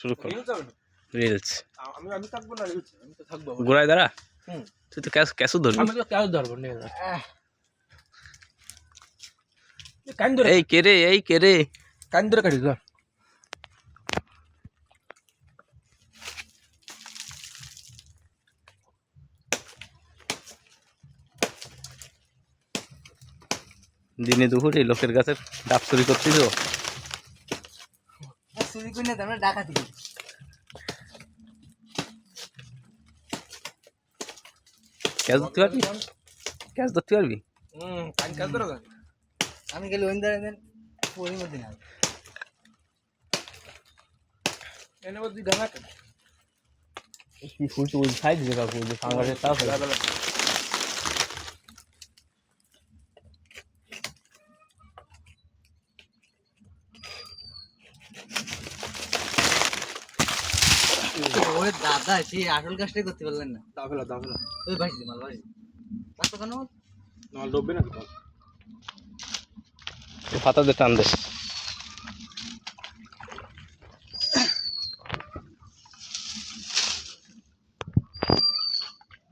শুরু কর রিলস হবে না। রিলস আমি থাকবো না রিলস, আমি তো থাকবো। গোড়ায় দাঁড়া। হুম। তুই তো ক্যাসু ধরবি। আমি তো কাজ ধরবো নিয়ে যা। কান ধরে এই কে রে কান ধরে কাটিস ধর। দিনে দুপুরে লোকের কাছে ডাব চুরি করছিস? চুরি করে না আমরা ডাকাতি করি। ক্যাচ ধরতে পারবি? ক্যাচ ধরতে পারবি? কান কাজ ধরে যান। আমি গেলে ওই ধরে দেন পরির মধ্যে না এনে বদি গানা কেন? কি ফুলতে ওই সাইড জায়গা ফুলতে সাংবাদিক তাও ওরে দাদা সেই আসল কাজটাই করতে পারলেন না। দাও ফেলা দাও ফেলা। ওই ভাই মাল ভাই কত কেন না ডুববে না তো। পাতাতে টান দে।